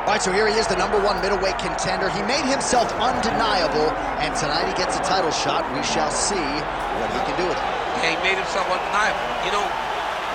All right, so here he is, the #1 middleweight contender. He made himself undeniable, and tonight he gets a title shot. We shall see what he can do with it. Yeah, he made himself undeniable. You know,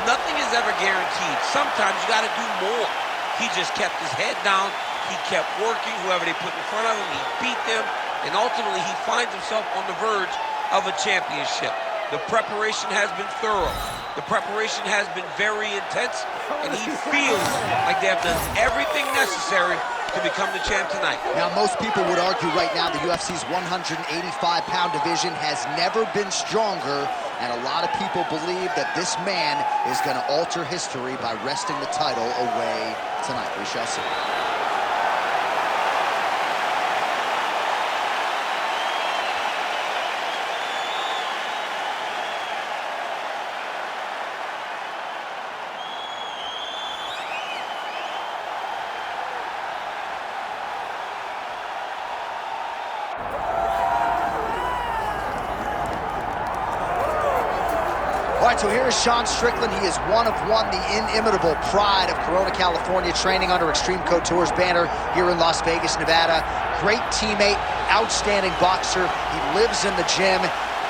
nothing is ever guaranteed. Sometimes you got to do more. He just kept his head down. He kept working. Whoever they put in front of him, he beat them. And ultimately, he finds himself on the verge of a championship. The preparation has been thorough. The preparation has been very intense, and he feels like they have done everything necessary to become the champ tonight. Now, most people would argue right now the UFC's 185-pound division has never been stronger, and a lot of people believe that this man is going to alter history by wresting the title away tonight. We shall see. All right, so here is Sean Strickland. He is one of one, the inimitable pride of Corona, California, training under Extreme Couture's banner here in Las Vegas, Nevada. Great teammate, outstanding boxer. He lives in the gym,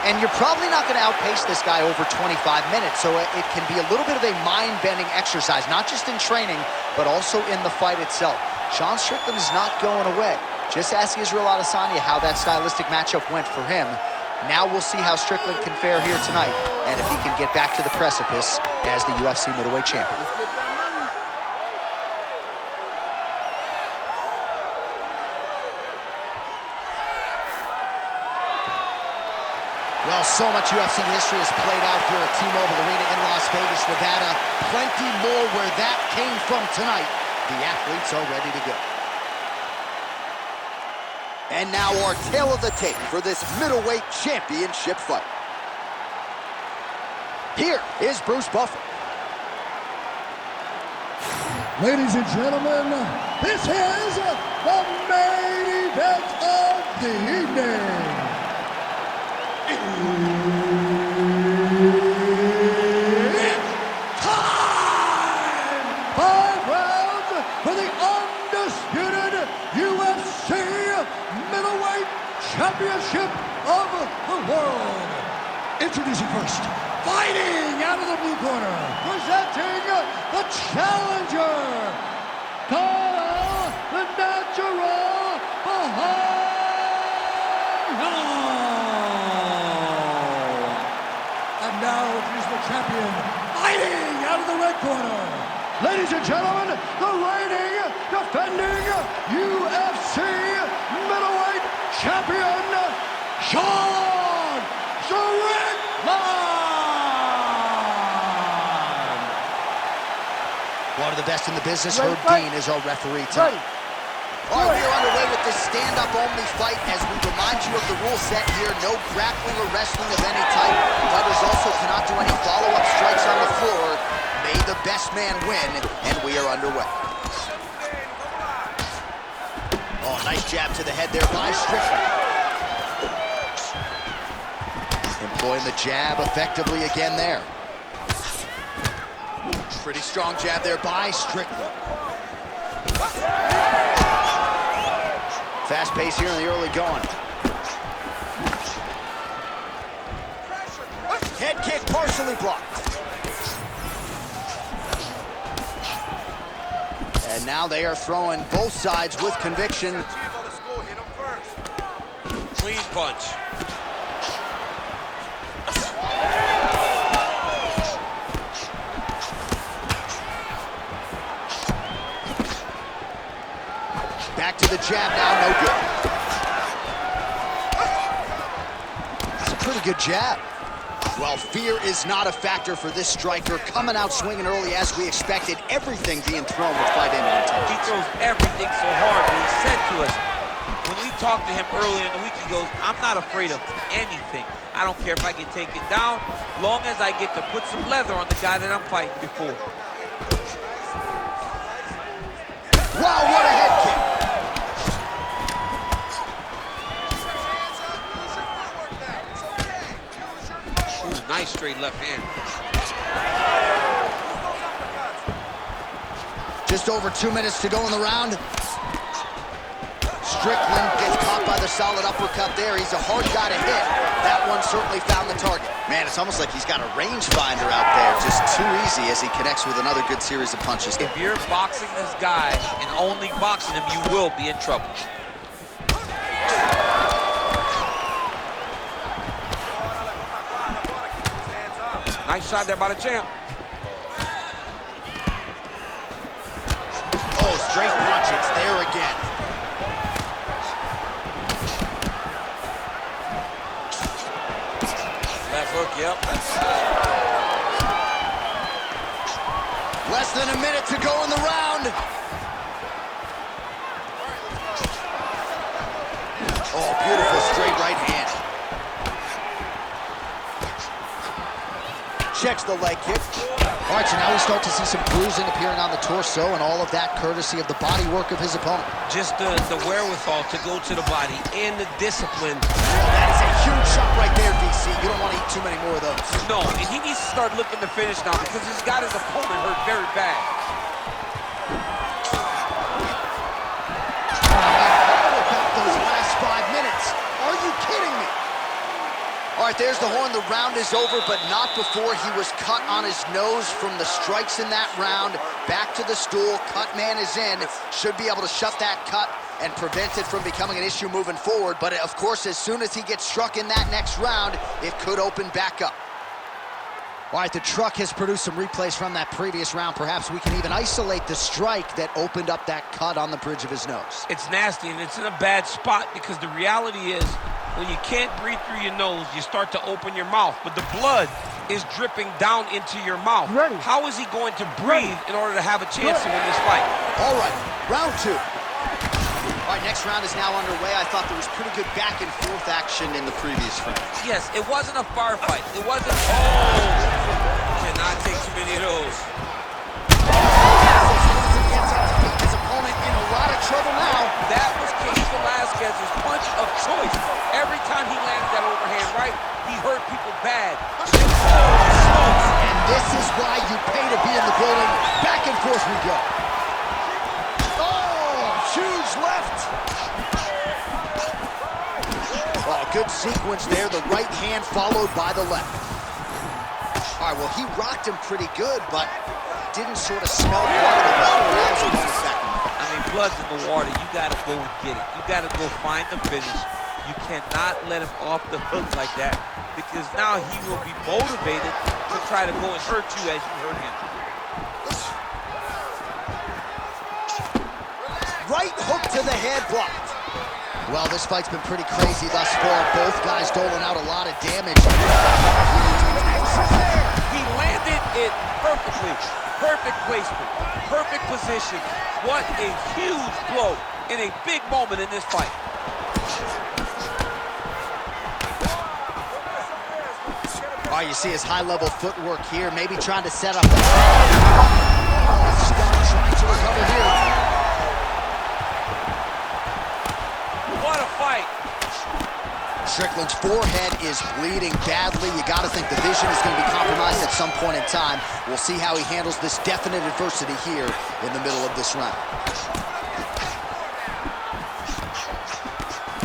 and you're probably not going to outpace this guy over 25 minutes, so it can be a little bit of a mind-bending exercise, not just in training, but also in the fight itself. Sean Strickland is not going away. Just ask Israel Adesanya how that stylistic matchup went for him. Now we'll see how Strickland can fare here tonight, and if he can get back to the precipice as the UFC middleweight champion. Well, so much UFC history has played out here at T-Mobile Arena in Las Vegas, Nevada. Plenty more where that came from tonight. The athletes are ready to go. And now our tale of the tape for this middleweight championship fight. Here is Bruce Buffer. Ladies and gentlemen, this is the main event of the evening. It's time! 5 rounds for the undisputed UFC middleweight championship of the world. Introducing first, fighting out of the blue corner, presenting the challenger, Caio, the natural Borralho. And now introduce the champion, fighting out of the red corner. Ladies and gentlemen, the reigning, defending UFC middleweight champion, Sean Strickland! One of the best in the business, Herb Dean, is our referee tonight. All right, we are underway with this stand-up-only fight as we remind you of the rule set here. No grappling or wrestling of any type. Fighters also cannot do any follow-up strikes on the floor. May the best man win, and we are underway. Oh, nice jab to the head there by Strickland. Employing the jab effectively again there. Pretty strong jab there by Strickland. Fast pace here in the early going. Head kick partially blocked. And now they are throwing both sides with conviction. Clean punch. Back to the jab now, no good. That's a pretty good jab. Well, fear is not a factor for this striker. Coming out swinging early as we expected. Everything being thrown with fight-ending intentions. He throws everything so hard, but he said to us, when we talked to him earlier in the week, he goes, I'm not afraid of anything. I don't care if I get taken down, long as I get to put some leather on the guy that I'm fighting before. Wow, what a head kick. Nice straight left hand. Just over 2 minutes to go in the round. Strickland gets caught by the solid uppercut there. He's a hard guy to hit. That one certainly found the target. Man, it's almost like he's got a rangefinder out there. Just too easy as he connects with another good series of punches. If you're boxing this guy and only boxing him, you will be in trouble. Nice shot there by the champ. Oh, straight punch. It's there again. Left hook, yep. Less than a minute to go in the round. Oh, beautiful straight right hand. Checks the leg kick. All right, so now we start to see some bruising appearing on the torso, and all of that courtesy of the body work of his opponent. Just the wherewithal to go to the body and the discipline. Oh, that is a huge shot right there, DC. You don't want to eat too many more of those. No, and he needs to start looking to finish now because he's got his opponent hurt very bad. All about those last 5 minutes. Are you kidding me? All right, there's the horn. The round is over, but not before he was cut on his nose from the strikes in that round. Back to the stool. Cut man is in. Should be able to shut that cut and prevent it from becoming an issue moving forward. But, of course, as soon as he gets struck in that next round, it could open back up. All right, the truck has produced some replays from that previous round. Perhaps we can even isolate the strike that opened up that cut on the bridge of his nose. It's nasty, and it's in a bad spot because the reality is when you can't breathe through your nose, you start to open your mouth, but the blood is dripping down into your mouth. Ready. How is he going to breathe in order to have a chance to win this fight? All right, round two. All right, next round is now underway. I thought there was pretty good back and forth action in the previous round. Yes, it wasn't a firefight. It wasn't, oh, cannot take too many of those. Gets his opponent in a lot of trouble now. That was Cain Velasquez's punch of choice. Every time he landed that overhand right, he hurt people bad. And this is why you pay to be in the building. Back and forth we go. Oh, huge left. Oh, good sequence there. The right hand followed by the left. All right, well, he rocked him pretty good, but didn't sort of smell blood of the water as he was back. I mean, blood's in the water. You got to go get it. You got to go find the finish. You cannot let him off the hook like that because now he will be motivated to try to go and hurt you as you hurt him. Right hook to the head blocked. Well, this fight's been pretty crazy thus far. Both guys doling out a lot of damage. He landed it perfectly. Perfect placement. Perfect position. What a huge blow in a big moment in this fight. All right, you see his high-level footwork here, maybe trying to set up. Trying to recover here. What a fight. Strickland's forehead is bleeding badly. You got to think the vision is going to be compromised at some point in time. We'll see how he handles this definite adversity here in the middle of this round.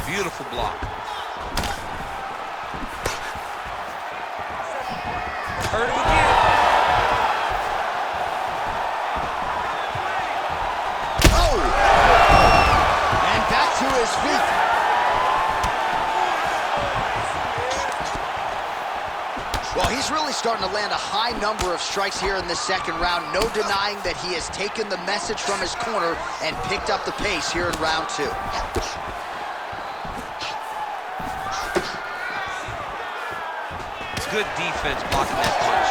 Beautiful block. Hurt him again. Oh! And back to his feet. Well, he's really starting to land a high number of strikes here in this second round. No denying that he has taken the message from his corner and picked up the pace here in round two. Good defense blocking that punch.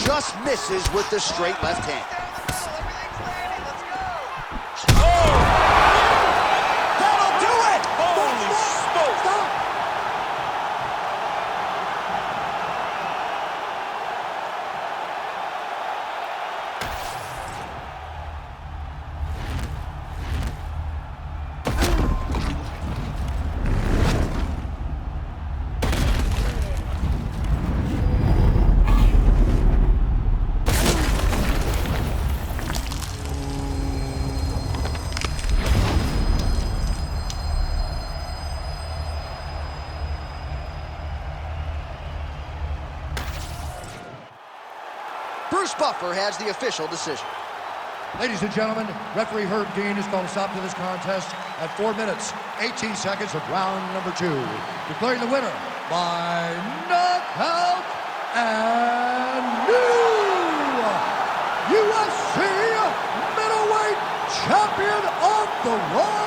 Just misses with the straight left hand. That'll do it! Holy smokes! Bruce Buffer has the official decision. Ladies and gentlemen, referee Herb Dean has called a stop to this contest at 4 minutes, 18 seconds of round number 2. Declaring the winner by knockout and new UFC middleweight champion of the world,